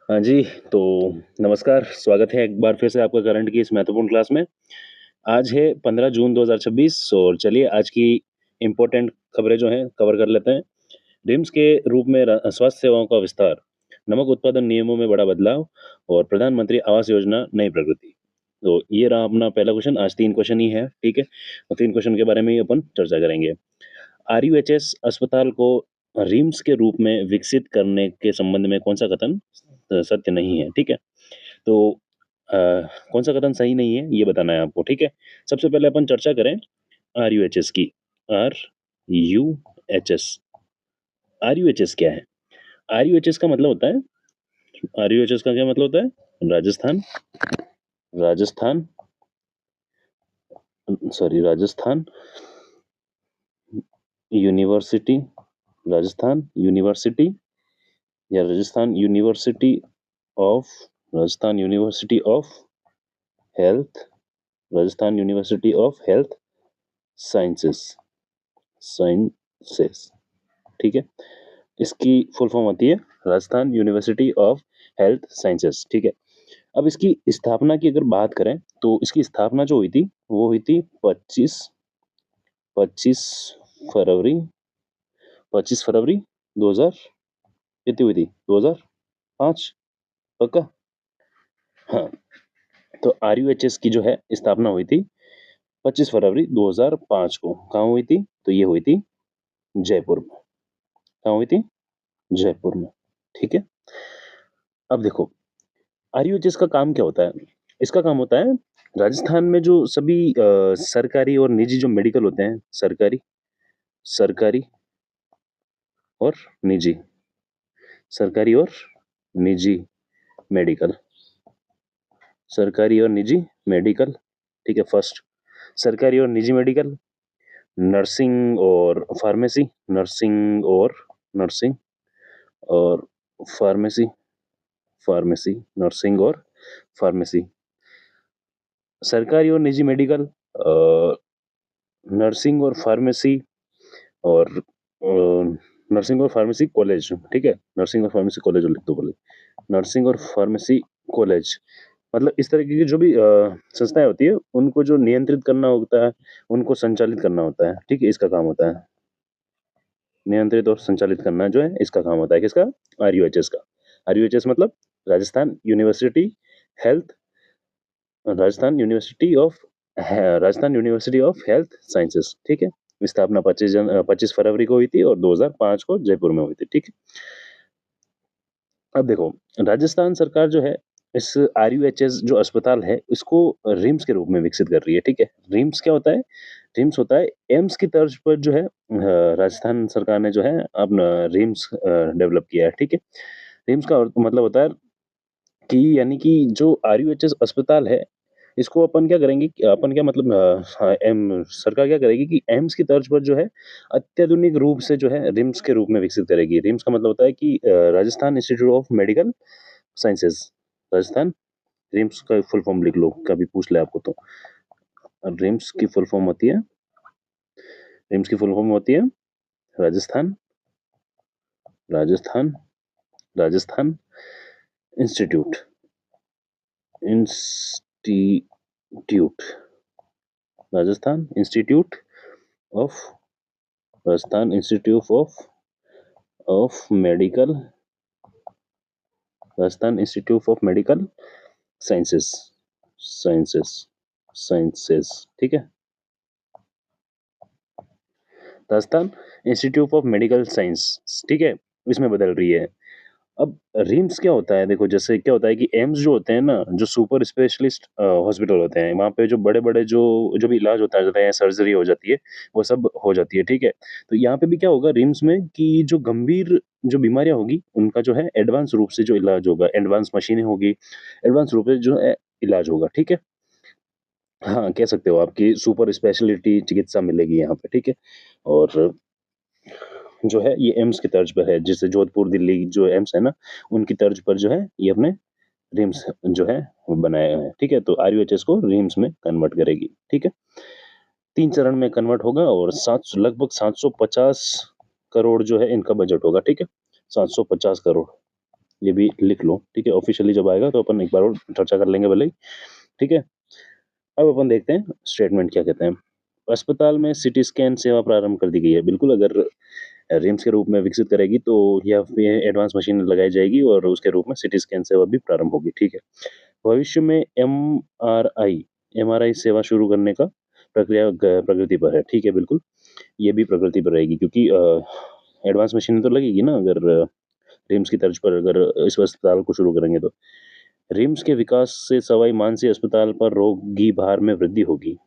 हाँ जी, तो नमस्कार, स्वागत है एक बार फिर से आपका करंट की इस महत्वपूर्ण क्लास में। आज है 15 जून 2026 और चलिए आज की इम्पोर्टेंट खबरें जो हैं कवर कर लेते हैं। रिम्स के रूप में स्वास्थ्य सेवाओं का विस्तार, नमक उत्पादन नियमों में बड़ा बदलाव और प्रधानमंत्री आवास योजना नई प्रगति। तो ये रहा अपना पहला क्वेश्चन। आज 3 क्वेश्चन ही है, ठीक है? और 3 क्वेश्चन के बारे में ही अपन चर्चा करेंगे। आरयूएचएस अस्पताल को रिम्स के रूप में विकसित करने के संबंध में कौन सा कथन सत्य नहीं है, ठीक है? तो अ, कौन सा कथन सही नहीं है ये बताना है आपको, ठीक है? सबसे पहले अपन चर्चा करें आरयूएचएस की। आरयूएचएस, आरयूएचएस क्या है? आरयूएचएस का मतलब होता है, आरयूएचएस का क्या मतलब होता है? Rajasthan, Rajasthan, sorry, Rajasthan university, Rajasthan university या of Rajasthan university of health, Rajasthan university of health sciences, sciences, ठीक है? इसकी फुल फॉर्म होती है Rajasthan university of health sciences, ठीक है? अब इसकी स्थापना की अगर बात करें तो इसकी स्थापना जो हुई थी वो हुई थी 25 फरवरी 25 फरवरी 2000, कितनी हुई थी? 2005, पक्का? हाँ, तो आरयूएचएस की जो है स्थापना हुई थी 25 फरवरी 2005 को। कहाँ हुई थी? तो ये हुई थी जयपुर में। कहाँ हुई थी? जयपुर में, ठीक है? अब देखो आरयूएचएस का काम क्या होता है? इसका काम होता है राजस्थान में जो सभी सरकारी और निजी जो मेडिकल होते हैं, सरकारी, सरकारी और निजी, सरकारी और निजी मेडिकल, सरकारी और निजी मेडिकल, ठीक है? फर्स्ट, सरकारी और निजी मेडिकल, नर्सिंग और फार्मेसी, नर्सिंग और फार्मेसी, नर्सिंग और फार्मेसी, सरकारी और निजी मेडिकल, नर्सिंग और फार्मेसी और नर्सिंग और फार्मेसी कॉलेज, ठीक है? नर्सिंग और फार्मेसी कॉलेज लिख दो बोले, नर्सिंग और फार्मेसी कॉलेज। मतलब इस तरीके की जो भी संस्थाएं होती है उनको जो नियंत्रित करना होता है, उनको संचालित करना होता है, ठीक है? इसका काम होता है नियंत्रित और संचालित करना, जो है इसका काम होता है किसका? आरयूएचएस का। आरयूएचएस मतलब Rajasthan university health, Rajasthan university of Rajasthan university of health sciences, ठीक है? स्थापना 25 फरवरी को हुई थी और 2005 को जयपुर में हुई थी, ठीक है? अब देखो राजस्थान सरकार जो है इस आरयूएचएस जो अस्पताल है इसको रिम्स के रूप में विकसित कर रही है, ठीक है? रिम्स क्या होता है? रिम्स होता है एम्स की तर्ज पर जो है राजस्थान सरकार ने जो है अपना रिम्स डेवलप किया है, ठीक है? रिम्स का मतलब होता है कि यानी कि जो आरयूएचएस अस्पताल है इसको अपन क्या करेंगे कि अपन क्या मतलब हाँ, एम सरकार क्या करेगी कि एम्स की तर्ज पर जो है अत्याधुनिक रूप से जो है रिम्स के रूप में विकसित करेगी। रिम्स का मतलब होता है कि Rajasthan institute of medical sciences, Rajasthan. RIMS का फुल फॉर्म लिख लो, कभी पूछ ले आपको तो। रिम्स की फुल फॉर्म होती है, रिम्स की फुल फॉर्म होती है Rajasthan, Rajasthan, Rajasthan institute, institute, Rajasthan institute of, Rajasthan institute of medical, Rajasthan institute of medical sciences, sciences, sciences, ठीक है? Rajasthan institute of medical science, ठीक है? इसमें बदल रही है। अब रिम्स क्या होता है? देखो जैसे क्या होता है कि एम्स जो होते हैं ना, जो सुपर स्पेशलिस्ट हॉस्पिटल होते हैं, वहाँ पे जो बड़े-बड़े जो जो भी इलाज होता है, जैसे सर्जरी हो जाती है, वो सब हो जाती है, ठीक है? तो यहाँ पे भी क्या होगा रिम्स में कि जो गंभीर जो बीमारियाँ होगी, उनका जो है एडवांस रूप से जो इलाज होगा, एडवांस मशीनें होगी, एडवांस रूप से जो है इलाज होगा, ठीक है? हाँ, कह सकते हो आप कि सुपर स्पेशलिटी चिकित्सा मिलेगी यहाँ पे, ठीक है? और जो है ये एम्स की तर्ज पर है, जैसे जोधपुर, दिल्ली जो एम्स है ना, उनकी तर्ज पर जो है ये अपने रिम्स जो है वो बनाया है, ठीक है? तो आरयूएचएस को रिम्स में कन्वर्ट करेगी, ठीक है? 3 चरण में कन्वर्ट होगा और 700 लगभग 750 करोड़ जो है इनका बजट होगा, ठीक है? 750 करोड़, ये भी लिख लो, ठीक है? ऑफिशियली जब आएगा तो अपन एक बार और चर्चा कर लेंगे भले ही, ठीक है? अब अपन देखते हैं स्टेटमेंट क्या कहते हैं। अस्पताल में सीटी स्कैन सेवा प्रारंभ कर दी गई है। बिल्कुल, अगर रिम्स के रूप में विकसित करेगी तो ये एडवांस मशीन लगाई जाएगी और उसके रूप में सीटी स्कैन सेवा भी प्रारंभ होगी, ठीक है? भविष्य में एमआरआई सेवा शुरू करने का प्रक्रिया प्रगति पर है, ठीक है? बिल्कुल, ये भी प्रगति पर रहेगी क्योंकि एडवांस मशीन तो लगेगी ना, अगर रिम्स की तर्ज पर अगर इस अस्पताल को शुरू करेंगे तो। रिम्स के विकास से सवाई मानसिंह अस्पताल पर रोगी भार में वृद्धि होगी,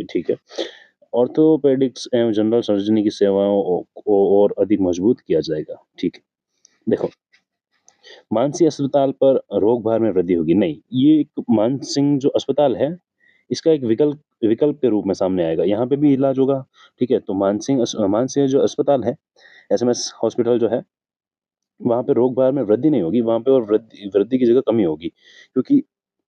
ठीक है? ऑर्थोपेडिक्स एवं जनरल सर्जरी की सेवाओं को और अधिक मजबूत किया जाएगा, ठीक है? देखो, मानसिंह अस्पताल पर रोग भार में वृद्धि होगी नहीं, ये एक मानसिंह जो अस्पताल है, इसका एक विकल्प विकल्प के रूप में सामने आएगा। यहाँ पे भी इलाज होगा, ठीक है? तो मानसिंह जो अस्पताल है, एसएमएस हॉस्पिटल जो है, वहाँ पे रोग भार में वृद्धि नहीं होगी, वहाँ पे और वृद्धि वृद्धि की जगह कमी होगी। क्योंकि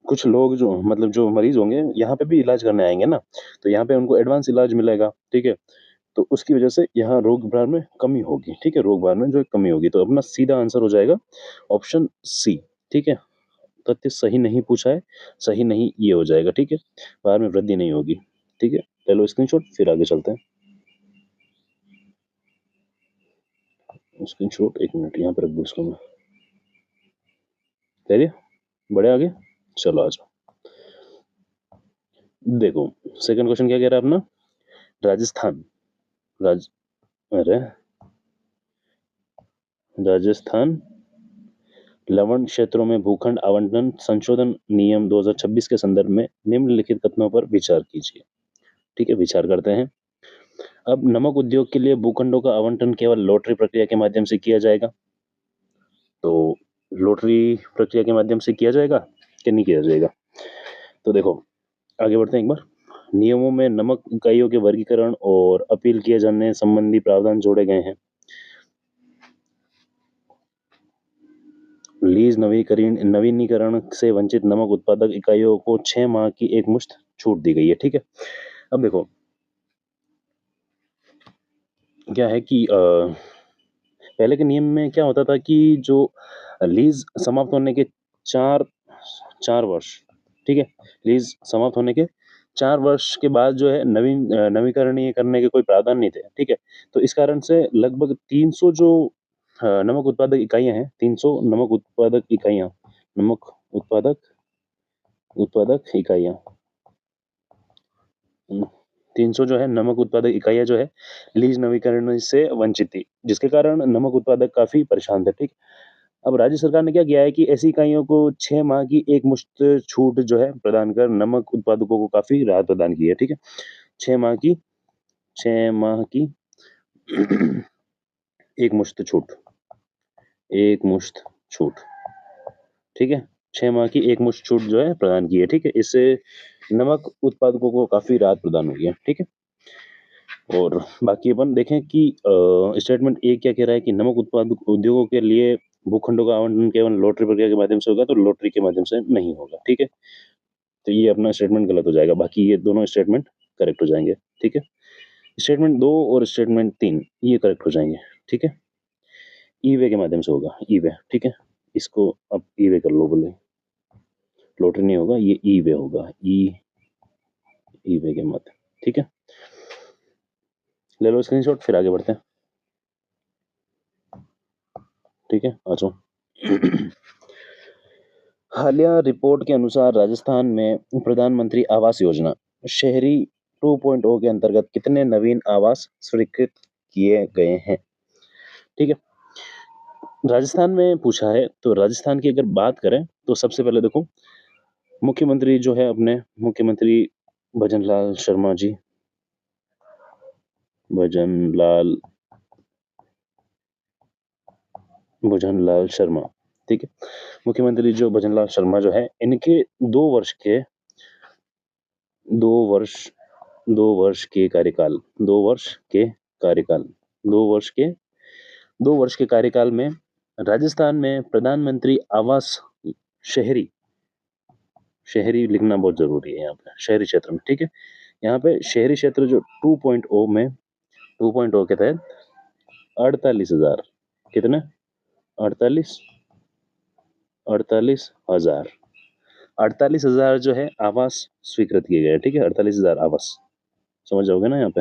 कुछ लोग जो मतलब जो मरीज़ होंगे, यहाँ पे भी इलाज करने आएँगे ना, तो यहाँ पे उनको एडवांस इलाज मिलेगा, ठीक है? तो उसकी वजह से यहाँ रोग भार में कमी होगी, ठीक है? रोग भार में जो है कमी होगी, तो अपना सीधा आंसर हो जाएगा ऑप्शन सी, ठीक है? तथ्य सही नहीं पूछा है, सही नहीं ये हो जाएगा, ठीक है? भार में वृद्धि नहीं होगी, ठीक है? ले लो स्क्रीनशॉट, फिर आगे चलते हैं। स्क्रीनशॉट 1 मिनट यहाँ पे रख दूँ इसको मैं। कह दिया? बढ़े आगे? चलो आ जाओ। देखो, सेकंड क्वेश्चन क्या कह रहा है अपना? राजस्थान राज अरे! राजस्थान लवण क्षेत्रों में भूखंड आवंटन संशोधन नियम 2026 के संदर्भ में निम्नलिखित कथनों पर विचार कीजिए। ठीक है, विचार करते हैं। अब नमक उद्योग के लिए भूखंडों का आवंटन केवल लॉटरी प्रक्रिया के माध्यम से किया जाएगा। तो लॉटरी प्रक्रिया के माध्यम से किया जाएगा कि नहीं किया जाएगा? तो देखो, आगे बढ़ते हैं एक बार। नियमों में नमक इकाइयों के वर्गीकरण और अपील किए जाने संबंधी प्रावधान जोड़े गए हैं। लीज नवीनीकरण से वंचित नमक उत्पादक इकाइयों को 6 माह की एकमुश्त छूट दी गई है, ठीक है? अब देखो, क्या है कि पहले के नियम में क्या होता था कि जो लीज समाप्त होने के 4 4 वर्ष, ठीक है? लीज समाप्त होने के 4 वर्ष के बाद जो है नवीकरणीय करने के कोई प्रावधान नहीं थे, ठीक है? तो इस कारण से लगभग 300 जो नमक उत्पादक इकाइयाँ हैं, 300 नमक उत्पादक उत्पादक इकाइयाँ 300 जो है नमक उत्पादक इकाइयाँ जो है, लीज नवीकरण से वंचित थी, जिसके कारण नमक उत्पादक काफ़ी परेशान थे, ठीक? अब राज्य सरकार ने क्या किया है कि ऐसी इकाइयों को 6 माह की एकमुश्त छूट जो है प्रदान कर नमक उत्पादकों को काफ़ी राहत प्रदान की है, ठीक है? 6 माह की 6 माह की एकमुश्त छूट एकमुश्त छूट, ठीक है? 6 माह की एकमुश्त छूट जो है प्रदान की है, ठीक है? इससे नमक उत्पादकों को काफ़ी राहत प्रदान हुई है, ठीक है? और बाकी अपन देखें कि स्टेटमेंट ए क्या कह रहा है कि नमक उत्पादक उद्योगों के लिए भूखंडों का आवंटन केवल लॉटरी प्रक्रिया के माध्यम से होगा, तो लॉटरी के माध्यम से नहीं होगा, ठीक है? तो ये अपना स्टेटमेंट गलत हो जाएगा, बाकी ये दोनों स्टेटमेंट करेक्ट हो जाएंगे, ठीक है? स्टेटमेंट 2 और स्टेटमेंट 3 ये करेक्ट हो जाएंगे, ठीक है? ई वे के माध्यम से होगा, ई वे, ठीक है? इसको अब ई वे कर लो बोले, लॉटरी नहीं होगा, ये ई वे होगा, ई वे के माध्यम, ठीक है? ले लो स्क्रीनशॉट, फिर आगे बढ़ते हैं, ठीक है? आ जाओ। हालिया रिपोर्ट के अनुसार राजस्थान में प्रधानमंत्री आवास योजना शहरी 2.0 के अंतर्गत कितने नवीन आवास स्वीकृत किए गए हैं, ठीक है? राजस्थान में पूछा है, तो राजस्थान की अगर बात करें तो सबसे पहले देखो, मुख्यमंत्री जो है अपने मुख्यमंत्री भजनलाल शर्मा जी, भजनलाल भजनलाल शर्मा, ठीक है? मुख्यमंत्री जो भजनलाल शर्मा जो है, इनके 2 वर्ष के 2 वर्ष 2 वर्ष के कार्यकाल 2 वर्ष के कार्यकाल 2 वर्ष के 2 वर्ष के कार्यकाल में राजस्थान में प्रधानमंत्री आवास शहरी शहरी लिखना बहुत जरूरी है यहाँ पे, शहरी क्षेत्र में, ठीक है? यहाँ पे शहरी क्षेत्र जो 2.0 के तहत 48,000 कितने 48 48,000 48,000 जो है आवास स्वीकृत किए गए, ठीक है, 48,000 आवास, समझ जाओगे ना यहाँ पे,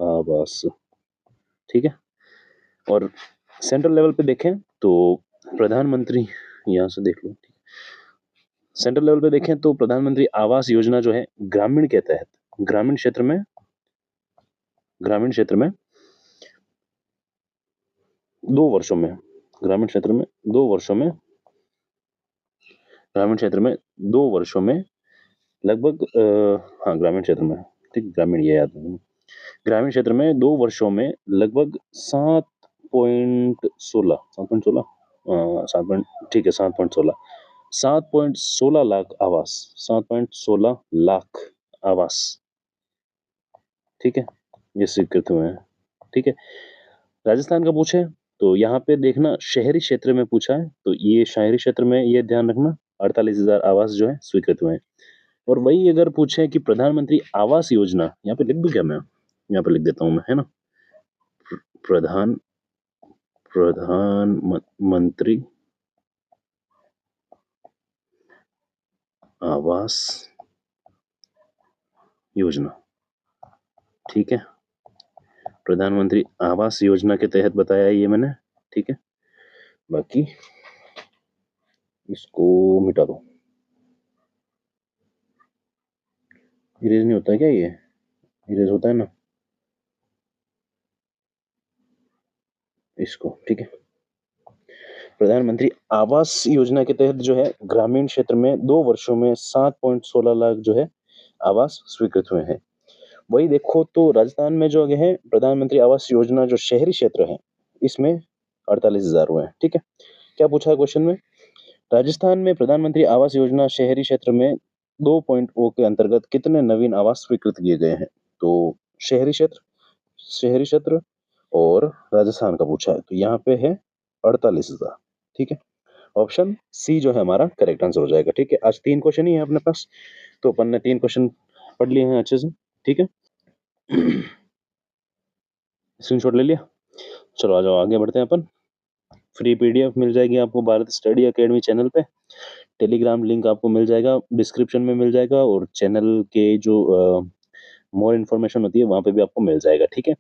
आवास, ठीक है। और सेंट्रल लेवल पे देखें तो प्रधानमंत्री, यहाँ से देख लो, सेंट्रल लेवल पे देखें तो प्रधानमंत्री आवास योजना जो है ग्रामीण के तहत, ग्रामीण क्षेत्र में, ग्रामीण क्षेत्र में 2 वर्षों में, ग्रामीण क्षेत्र में 2 वर्षों में, ग्रामीण क्षेत्र में 2 वर्षों में लगभग हाँ ग्रामीण क्षेत्र में, ठीक, ग्रामीण ये याद नहीं, ग्रामीण क्षेत्र में 2 वर्षों में लगभग 7.16, 7.16, 7 ठीक है, 7.16 लाख आवास, 7.16 लाख आवास, ठीक है, ये स्वीकृत हुए हैं, ठीक है। राजस्थान का पूछे तो यहाँ पे देखना शहरी क्षेत्र में पूछा है, तो ये शहरी क्षेत्र में ये ध्यान रखना 48,000 आवास जो है स्वीकृत हुए हैं। और वही अगर पूछे कि प्रधानमंत्री आवास योजना, यहाँ पे लिख दूं क्या मैं, यहाँ पे लिख देता हूँ मैं, है ना, प्रधान प्रधानमंत्री आवास योजना, ठीक है, प्रधानमंत्री आवास योजना के तहत बताया ये मैंने, ठीक है। बाकी इसको मिटा दो, इरेज नहीं होता है क्या, ये इरेज होता है ना, इसको, ठीक है। प्रधानमंत्री आवास योजना के तहत जो है ग्रामीण क्षेत्र में 2 वर्षों में 7.16 लाख जो है आवास स्वीकृत हुए हैं। वही देखो तो राजस्थान में जो है प्रधानमंत्री आवास योजना जो शहरी क्षेत्र है इसमें 48,000 हुए हैं, ठीक है। क्या पूछा है क्वेश्चन में, राजस्थान में प्रधानमंत्री आवास योजना शहरी क्षेत्र में 2.0 के अंतर्गत कितने नवीन आवास स्वीकृत किए गए हैं, तो शहरी क्षेत्र, शहरी क्षेत्र और राजस्थान का पूछा है, तो यहाँ पे है 48,000, ठीक है। ऑप्शन सी जो है हमारा करेक्ट आंसर हो जाएगा, ठीक है। आज 3 क्वेश्चन ही है अपने पास, तो अपन ने 3 क्वेश्चन पढ़ लिए हैं अच्छे से, ठीक है। स्क्रीनशॉट ले लिया, चलो आ जाओ आगे बढ़ते हैं अपन। फ्री पीडीएफ मिल जाएगी आपको भारत स्टडी एकेडमी चैनल पे, टेलीग्राम लिंक आपको मिल जाएगा, डिस्क्रिप्शन में मिल जाएगा, और चैनल के जो मोर इन्फॉर्मेशन होती है वहाँ पे भी आपको मिल जाएगा, ठीक है।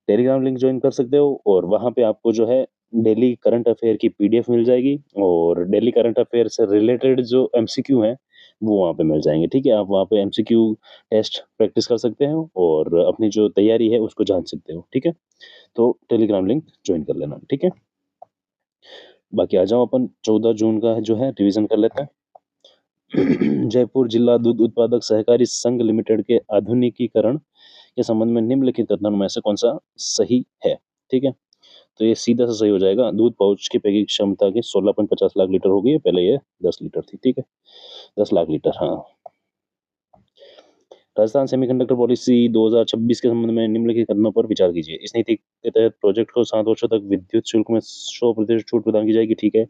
टेलीग्राम लिंक ज्वाइन कर सकते हो, और वहाँ पे आपको जो है डेली करंट अफेयर की पीडीएफ मिल जाएगी, और डेली करंट अफेयर से रिलेटेड जो एमसीक्यू हैं वो वहाँ पे मिल जाएंगे, ठीक है। आप वहाँ पे एमसीक्यू टेस्ट प्रैक्टिस कर सकते हो और अपनी जो तैयारी है उसको जान सकते हो, ठीक है। तो टेलीग्राम लिंक ज्वाइन कर लेना, ठीक है। बाकी आ जाओ अपन 14 जून का जो है रिवीजन कर लेते हैं। जयपुर जिला दूध उत्पादक सहकारी संघ लिमिटेड के आधुनिकीकरण के संबंध में निम्नलिखित कथनों में से कौन सा सही है, ठीक है। तो ये सीधा सा सही हो जाएगा, दूध पाउच की पैकिंग क्षमता के 16.50 लाख लीटर हो गई है, पहले ये 10 लीटर थी, ठीक है, 10 लाख लीटर, हाँ। राजस्थान सेमीकंडक्टर पॉलिसी 2026 के संबंध में निम्नलिखित कथनों पर विचार कीजिए। इस नीति के तहत प्रोजेक्ट को 7 वर्षों तक विद्युत शुल्क में 100% छूट प्रदान की जाएगी, ठीक है।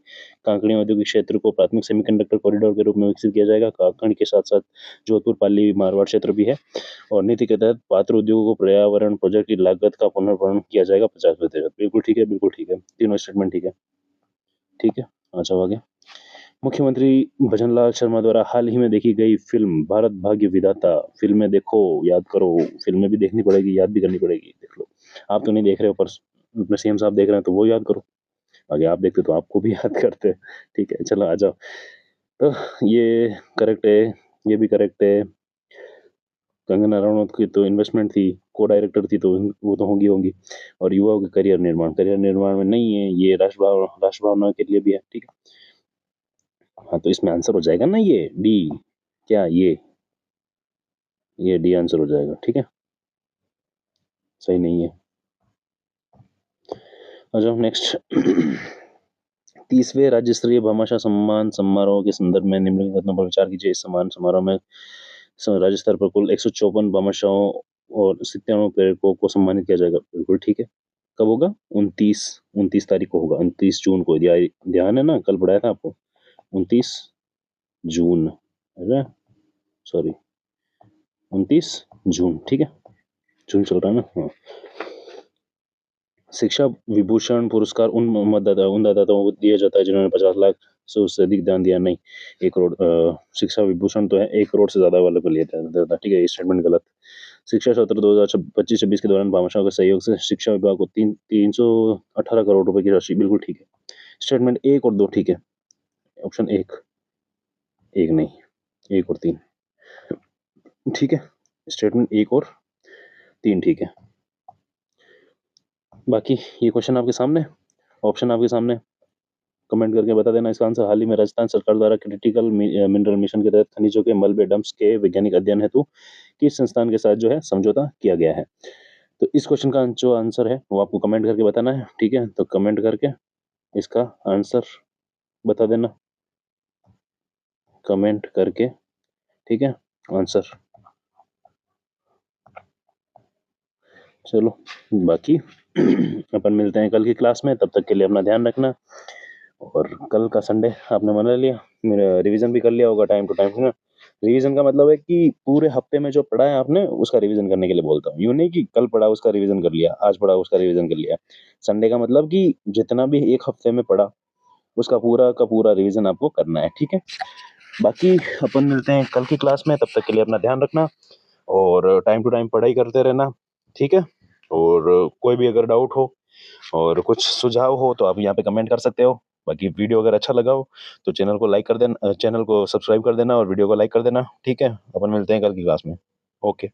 कांकड़ी औद्योगिक क्षेत्र को प्राथमिक सेमीकंडक्टर कॉरिडोर के रूप में विकसित किया जाएगा, कांकड़ी के साथ साथ जोधपुर, पाली, मारवाड़ क्षेत्र भी है। और नीति के तहत पात्र उद्योगों को पर्यावरण प्रोजेक्ट की लागत का पुनर्भरण किया जाएगा 50%, बिल्कुल ठीक है, बिल्कुल ठीक है, तीनों स्टेटमेंट ठीक है, ठीक है। अच्छा आगे, मुख्यमंत्री भजनलाल शर्मा द्वारा हाल ही में देखी गई फिल्म भारत भाग्य विधाता, फिल्में देखो, याद करो, फिल्में भी देखनी पड़ेगी, याद भी करनी पड़ेगी, देख लो। आप तो नहीं देख रहे हो, पर अपने सीएम साहब देख रहे हैं तो वो याद करो, आगे आप देखते तो आपको भी याद करते, ठीक है। चलो आ जाओ, तो ये करेक्ट है, ये भी करेक्ट है। कंगना रनौत की तो इन्वेस्टमेंट थी, को डायरेक्टर थी, तो वो तो होंगी होंगी। और युवाओं के करियर निर्माण, करियर निर्माण में नहीं है, ये राष्ट्र भावना के लिए भी है, ठीक है। हाँ तो इसमें आंसर हो जाएगा ना ये डी, क्या ये डी आंसर हो जाएगा, ठीक है, सही नहीं है। आ जाओ नेक्स्ट। 30वें राज्य स्तरीय भामाशाह सम्मान समारोह के संदर्भ में निम्नलिखित कथनों पर विचार कीजिए। इस सम्मान समारोह में राज्य स्तर पर कुल 154 भामाशाहों और 97 प्रेरकों को सम्मानित किया जाएगा, बिल्कुल ठीक है। कब होगा, 29 तारीख को होगा, 29 जून को, ध्यान है ना, कल पढ़ाया था आपको, 29 जून, है, सॉरी 29 जून, ठीक है, जून चल रहा है ना, हाँ। शिक्षा विभूषण पुरस्कार उन दाताओं को दिया जाता है जिन्होंने 50 लाख से उससे अधिक दान दिया नहीं। 1 करोड़ शिक्षा विभूषण तो है 1 करोड़ से ज़्यादा वालों को लिया जाता है, ठीक है? ये स्टेटमेंट गलत। शिक्षा सत्र 2025-26 के दौरान भामाशाह के सहयोग से शिक्षा विभाग को 318 करोड़ रुपए की राशि, बिल्कुल ठीक है। स्टेटमेंट 1 और 2 ठीक है। ऑप्शन 1 नहीं, 1 और 3 ठीक है। स्टेटमेंट 1 और 3 ठीक है। बाकी ये क्वेश्चन आपके सामने, ऑप्शन आपके सामने, कमेंट करके बता देना इसका आंसर। हाल ही में राजस्थान सरकार द्वारा क्रिटिकल मिनरल मिशन के तहत खनिजों के मलबे डंप्स के वैज्ञानिक अध्ययन हेतु किस संस्थान के साथ जो है समझौता किया गया है? तो इस क्वेश्चन का जो आंसर है वो आपको कमेंट करके बताना है, ठीक है? तो कमेंट करके इसका आंसर बता देना, कमेंट करके, ठीक है? आंसर। चलो बाकी अपन मिलते हैं कल की क्लास में, तब तक के लिए अपना ध्यान रखना। और कल का संडे आपने मना लिया, मेरा रिवीजन भी कर लिया होगा टाइम टू टाइम, है ना? रिवीजन का मतलब है कि पूरे हफ्ते में जो पढ़ा है आपने उसका रिवीजन करने के लिए बोलता हूँ। यूँ नहीं कि कल पढ़ा उसका रिवीजन कर लिया, आज पढ़ा उसका रिवीजन कर लिया। संडे का मतलब कि जितना भी 1 हफ्ते में पढ़ा उसका पूरा का पूरा रिवीजन आपको करना है, ठीक है? बाकी अपन मिलते हैं कल की क्लास में, तब तक के लिए अपना ध्यान रखना और टाइम टू टाइम पढ़ाई करते रहना, ठीक है? और कोई भी अगर डाउट हो और कुछ सुझाव हो तो आप यहाँ पे कमेंट कर सकते हो। बाकी वीडियो अगर अच्छा लगा हो तो चैनल को लाइक कर देना, चैनल को सब्सक्राइब कर देना और वीडियो को लाइक कर देना, ठीक है? अपन मिलते हैं कल की क्लास में। ओके।